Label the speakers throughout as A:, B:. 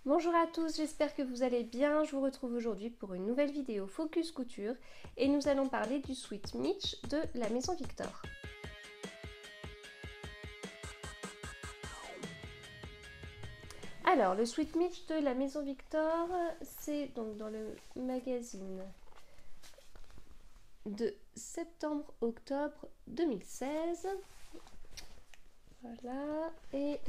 A: Bonjour à tous, j'espère que vous allez bien. Je vous retrouve aujourd'hui pour une nouvelle vidéo Focus Couture et nous allons parler du Sweet Mitch de la Maison Victor. Alors, le Sweet Mitch de la Maison Victor, c'est donc dans le magazine de septembre-octobre 2016. Voilà, et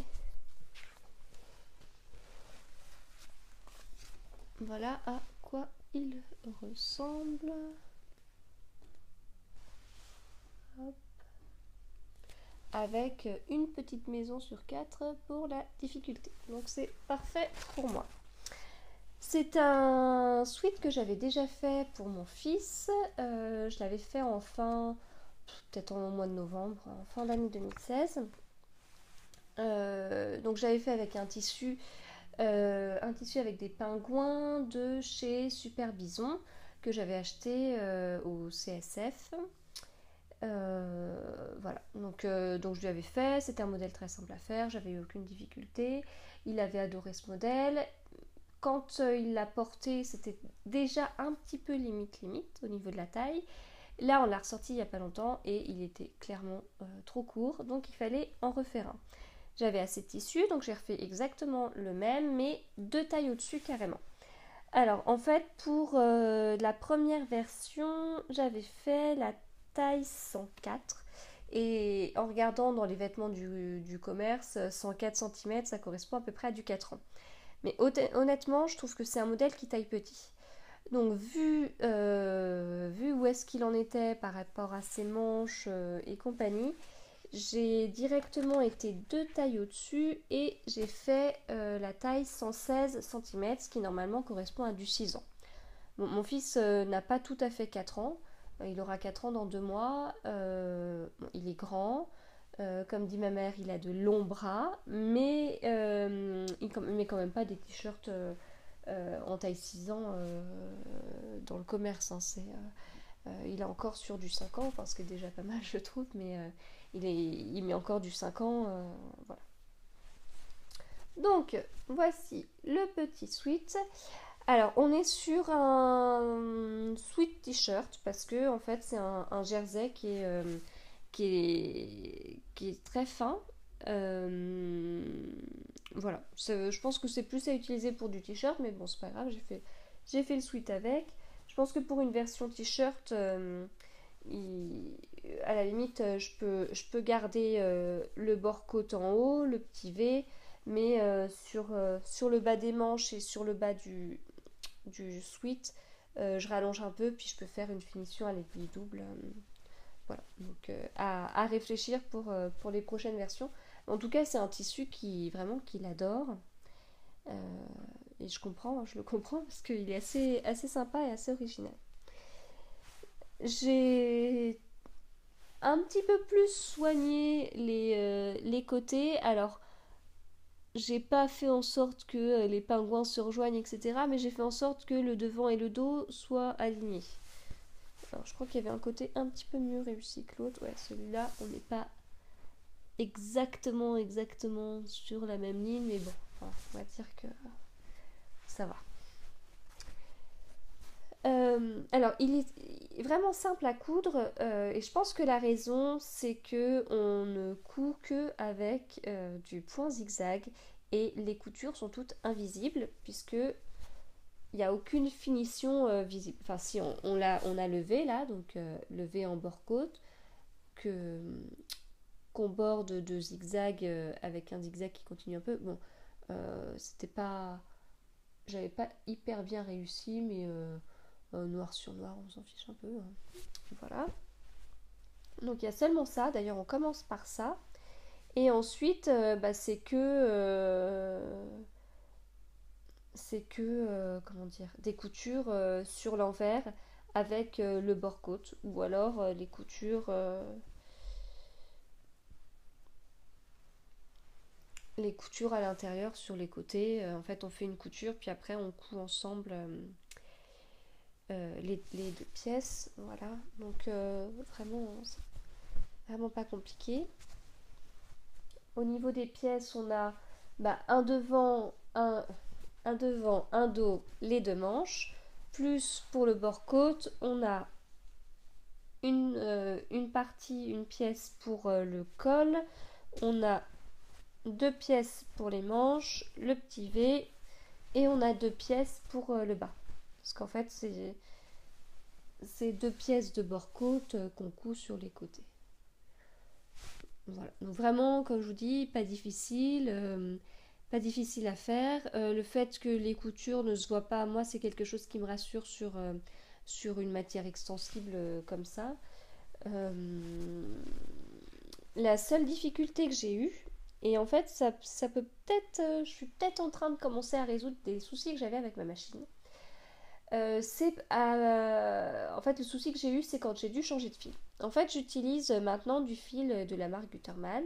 A: voilà à quoi il ressemble. Hop. Avec une petite maison sur 4 pour la difficulté. Donc c'est parfait pour moi. C'est un sweat que j'avais déjà fait pour mon fils. Je l'avais fait peut-être en mois de novembre, en fin d'année 2016. Donc j'avais fait avec un tissu avec des pingouins de chez Super Bison que j'avais acheté au CSF. Voilà, donc je lui avais fait, c'était un modèle très simple à faire, j'avais eu aucune difficulté, il avait adoré ce modèle. Quand il l'a porté, c'était déjà un petit peu limite au niveau de la taille. Là, on l'a ressorti il n'y a pas longtemps et il était clairement trop court, donc il fallait en refaire un. J'avais assez de tissu, donc j'ai refait exactement le même, mais 2 tailles au-dessus carrément. Alors, en fait, pour la première version, j'avais fait la taille 104. Et en regardant dans les vêtements du commerce, 104 cm, ça correspond à peu près à du 4 ans. Mais honnêtement, je trouve que c'est un modèle qui taille petit. Donc, vu où est-ce qu'il en était par rapport à ses manches et compagnie, j'ai directement été 2 tailles au-dessus et j'ai fait la taille 116 cm, ce qui normalement correspond à du 6 ans. Bon, mon fils n'a pas tout à fait 4 ans, il aura 4 ans dans 2 mois, bon, il est grand, comme dit ma mère, il a de longs bras, mais il ne met quand même pas des t-shirts en taille 6 ans dans le commerce. Hein, il est encore sur du 5 ans, enfin, ce qui est déjà pas mal je trouve, mais il met encore du 5 ans. Voilà. Donc voici le petit sweat. Alors on est sur un sweat t-shirt parce que en fait c'est un jersey qui est très fin. Euh, voilà, je pense que c'est plus à utiliser pour du t-shirt, mais bon c'est pas grave, j'ai fait le sweat avec. Je pense que pour une version t-shirt, à la limite, je peux garder le bord côte en haut, le petit V, mais sur le bas des manches et sur le bas du sweat, je rallonge un peu, puis je peux faire une finition à l'aiguille double. Voilà, donc à réfléchir pour les prochaines versions. En tout cas, c'est un tissu qui vraiment qu'il adore. Euh, et je le comprends parce qu'il est assez sympa et assez original. J'ai un petit peu plus soigné les côtés. Alors, j'ai pas fait en sorte que les pingouins se rejoignent, etc. Mais j'ai fait en sorte que le devant et le dos soient alignés. Alors, je crois qu'il y avait un côté un petit peu mieux réussi que l'autre. Ouais, celui-là, on n'est pas exactement sur la même ligne, mais bon, enfin, on va dire que ça va. Alors, il est vraiment simple à coudre et je pense que la raison, c'est que on ne coud que avec du point zigzag et les coutures sont toutes invisibles puisque il n'y a aucune finition visible. Enfin, si on a le V là, donc le V en bord côte, que qu'on borde de zigzag avec un zigzag qui continue un peu. Bon, c'était pas, j'avais pas hyper bien réussi, mais noir sur noir, on s'en fiche un peu. Hein. Voilà. Donc il y a seulement ça. D'ailleurs, on commence par ça. Et ensuite, c'est que comment dire, des coutures sur l'envers avec le bord côte, ou alors les coutures à l'intérieur sur les côtés. En fait, on fait une couture, puis après on coud ensemble les deux pièces. Voilà. Donc vraiment, c'est vraiment pas compliqué. Au niveau des pièces, on a un devant, un devant, un dos, les deux manches, plus pour le bord côte, on a une partie, une pièce pour le col, on a deux pièces pour les manches, le petit V, et on a deux pièces pour le bas. Parce qu'en fait, c'est deux pièces de bord côte qu'on coud sur les côtés. Voilà. Donc vraiment, comme je vous dis, pas difficile à faire. Le fait que les coutures ne se voient pas, moi, c'est quelque chose qui me rassure sur une matière extensible comme ça. La seule difficulté que j'ai eue, et en fait, ça peut peut-être, je suis peut-être en train de commencer à résoudre des soucis que j'avais avec ma machine. En fait, le souci que j'ai eu, c'est quand j'ai dû changer de fil. En fait, j'utilise maintenant du fil de la marque Gutermann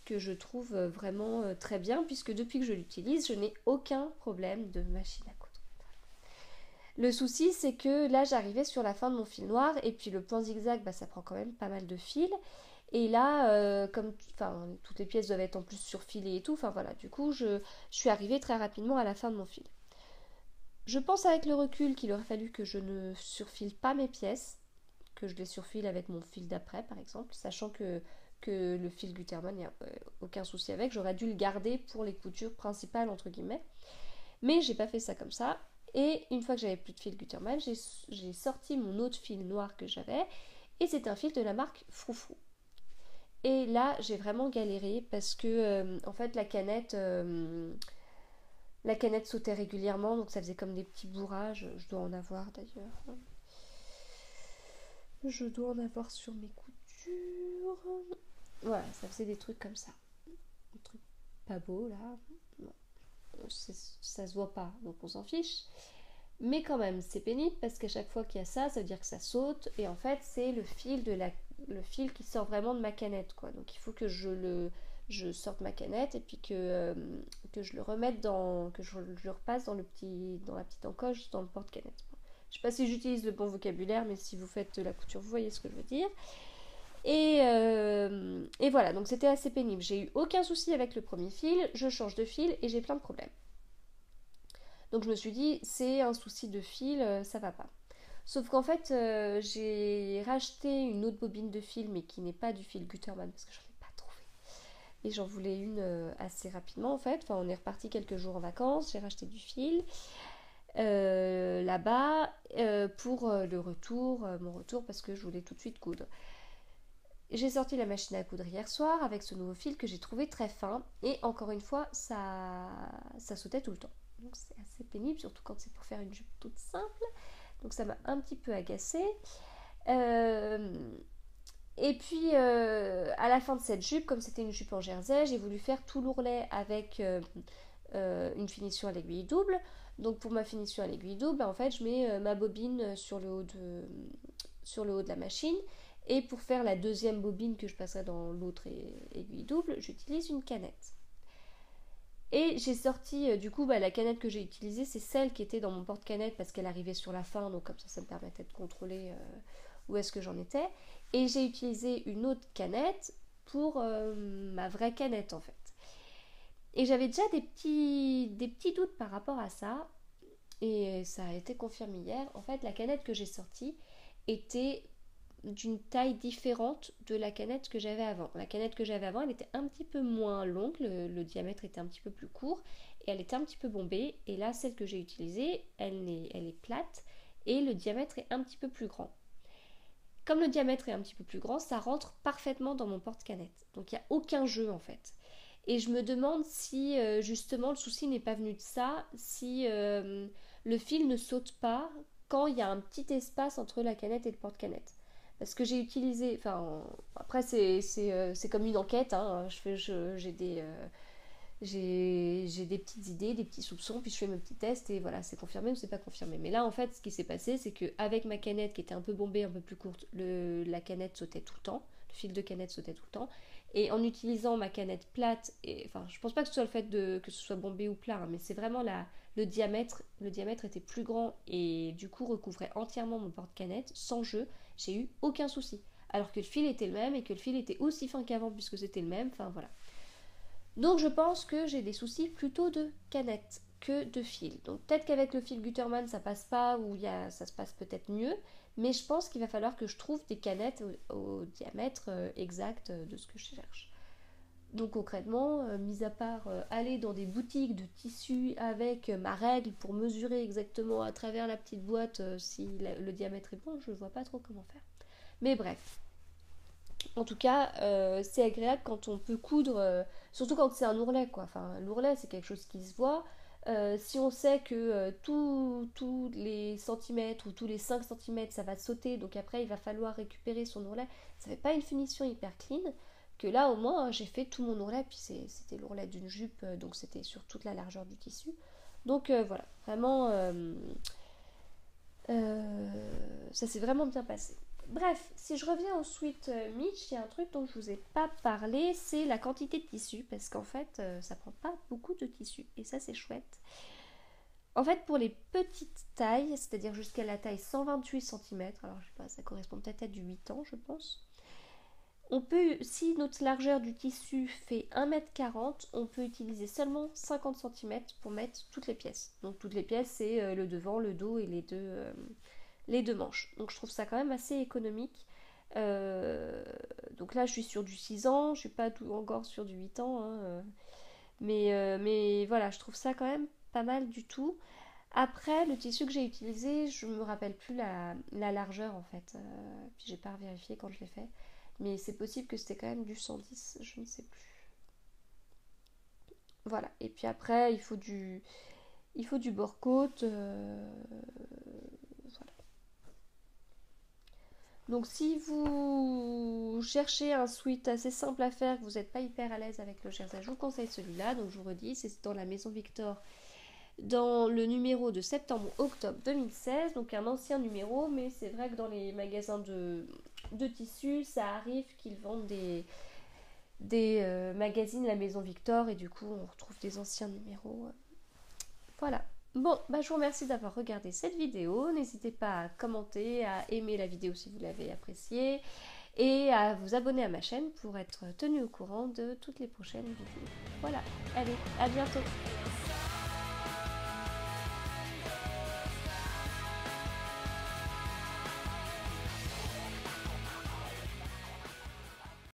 A: que je trouve vraiment très bien puisque depuis que je l'utilise, je n'ai aucun problème de machine à coudre. Le souci, c'est que là, j'arrivais sur la fin de mon fil noir et puis le point zigzag, ça prend quand même pas mal de fil. Et là, comme toutes les pièces doivent être en plus surfilées et tout, voilà, du coup, je suis arrivée très rapidement à la fin de mon fil. Je pense avec le recul qu'il aurait fallu que je ne surfile pas mes pièces, que je les surfile avec mon fil d'après par exemple, sachant que le fil Gutermann, il n'y a aucun souci avec, j'aurais dû le garder pour les coutures principales entre guillemets, mais j'ai pas fait ça comme ça, et une fois que j'avais plus de fil Gutermann, j'ai sorti mon autre fil noir que j'avais, et c'est un fil de la marque Froufrou. Et là j'ai vraiment galéré parce que en fait la canette sautait régulièrement, donc ça faisait comme des petits bourrages. Je dois en avoir d'ailleurs. Je dois en avoir sur mes coutures. Voilà, ça faisait des trucs comme ça. Des trucs pas beaux là. Non. Ça se voit pas, donc on s'en fiche. Mais quand même, c'est pénible parce qu'à chaque fois qu'il y a ça, ça veut dire que ça saute. Et en fait, c'est le fil qui sort vraiment de ma canette, quoi. Donc il faut que je sorte ma canette et puis que je le remette que je le repasse dans la petite encoche dans le porte-canette. Je sais pas si j'utilise le bon vocabulaire, mais si vous faites de la couture, vous voyez ce que je veux dire. Et voilà, donc c'était assez pénible. J'ai eu aucun souci avec le premier fil, je change de fil et j'ai plein de problèmes. Donc je me suis dit, c'est un souci de fil, ça va pas. Sauf qu'en fait, j'ai racheté une autre bobine de fil, mais qui n'est pas du fil Gutermann, parce que j'en ai pas trouvé. Et j'en voulais une assez rapidement en fait. Enfin, on est reparti quelques jours en vacances, j'ai racheté du fil là-bas pour mon retour, parce que je voulais tout de suite coudre. J'ai sorti la machine à coudre hier soir avec ce nouveau fil que j'ai trouvé très fin, et encore une fois, ça sautait tout le temps. Donc c'est assez pénible, surtout quand c'est pour faire une jupe toute simple. Donc ça m'a un petit peu agacée. Et puis à la fin de cette jupe, comme c'était une jupe en jersey, j'ai voulu faire tout l'ourlet avec une finition à l'aiguille double. Donc pour ma finition à l'aiguille double, en fait je mets ma bobine sur le haut de la machine. Et pour faire la deuxième bobine que je passerai dans l'autre aiguille double, j'utilise une canette. Et j'ai sorti, du coup, la canette que j'ai utilisée, c'est celle qui était dans mon porte-canette parce qu'elle arrivait sur la fin, donc comme ça me permettait de contrôler où est-ce que j'en étais. Et j'ai utilisé une autre canette pour ma vraie canette en fait. Et j'avais déjà des petits doutes par rapport à ça, et ça a été confirmé hier. En fait, la canette que j'ai sortie était d'une taille différente de la canette que j'avais avant. La canette que j'avais avant, elle était un petit peu moins longue, le diamètre était un petit peu plus court et elle était un petit peu bombée. Et là, celle que j'ai utilisée, elle est plate et le diamètre est un petit peu plus grand. Comme le diamètre est un petit peu plus grand, ça rentre parfaitement dans mon porte-canette. Donc il n'y a aucun jeu en fait. Et je me demande si justement le souci n'est pas venu de ça, si le fil ne saute pas quand il y a un petit espace entre la canette et le porte-canette. Parce que j'ai utilisé, après c'est comme une enquête, hein, j'ai des petites idées, des petits soupçons, puis je fais mes petits tests et voilà, c'est confirmé ou c'est pas confirmé. Mais là en fait, ce qui s'est passé, c'est qu'avec ma canette qui était un peu bombée, un peu plus courte, la canette sautait tout le temps, le fil de canette sautait tout le temps. Et en utilisant ma canette plate, je pense pas que ce soit le fait que ce soit bombé ou plat, hein, mais c'est vraiment le diamètre était plus grand et du coup recouvrait entièrement mon porte-canette sans jeu. J'ai eu aucun souci. Alors que le fil était le même et que le fil était aussi fin qu'avant puisque c'était le même, voilà. Donc je pense que j'ai des soucis plutôt de canette. que de fil. Donc peut-être qu'avec le fil Gutermann ça passe pas, ou ça se passe peut-être mieux, mais je pense qu'il va falloir que je trouve des canettes au diamètre exact de ce que je cherche. Donc concrètement, mis à part aller dans des boutiques de tissus avec ma règle pour mesurer exactement à travers la petite boîte si le diamètre est bon, je ne vois pas trop comment faire. Mais bref, en tout cas, c'est agréable quand on peut coudre, surtout quand c'est un ourlet, quoi. Enfin, l'ourlet, c'est quelque chose qui se voit. Si on sait que tous les centimètres ou tous les 5 centimètres, ça va sauter, donc après, il va falloir récupérer son ourlet, ça fait pas une finition hyper clean. Que là, au moins, j'ai fait tout mon ourlet, puis c'était l'ourlet d'une jupe, donc c'était sur toute la largeur du tissu. Donc voilà, vraiment, ça s'est vraiment bien passé. Bref, si je reviens au Sweet Mitch, il y a un truc dont je vous ai pas parlé, c'est la quantité de tissu, parce qu'en fait, ça prend pas beaucoup de tissu, et ça c'est chouette. En fait, pour les petites tailles, c'est-à-dire jusqu'à la taille 128 cm, alors je sais pas, ça correspond peut-être à du 8 ans, je pense. On peut, si notre largeur du tissu fait 1,40 m, on peut utiliser seulement 50 cm pour mettre toutes les pièces. Donc toutes les pièces, c'est le devant, le dos et les deux manches. Donc je trouve ça quand même assez économique. Donc là, je suis sur du 6 ans, je suis pas encore sur du 8 ans. Hein, mais voilà, je trouve ça quand même pas mal du tout. Après, le tissu que j'ai utilisé, je me rappelle plus la largeur en fait. Puis j'ai pas vérifié quand je l'ai fait. Mais c'est possible que c'était quand même du 110, je ne sais plus. Voilà. Et puis après, il faut du bord-côte. Voilà. Donc si vous cherchez un sweat assez simple à faire, que vous n'êtes pas hyper à l'aise avec le jersey, je vous conseille celui-là. Donc je vous redis, c'est dans la Maison Victor, dans le numéro de septembre-octobre 2016, donc un ancien numéro, mais c'est vrai que dans les magasins de tissus, ça arrive qu'ils vendent des magazines La Maison Victor, et du coup on retrouve des anciens numéros. Voilà. Bon, bah je vous remercie d'avoir regardé cette vidéo. N'hésitez pas à commenter, à aimer la vidéo si vous l'avez appréciée, et à vous abonner à ma chaîne pour être tenu au courant de toutes les prochaines vidéos. Voilà, allez, à bientôt.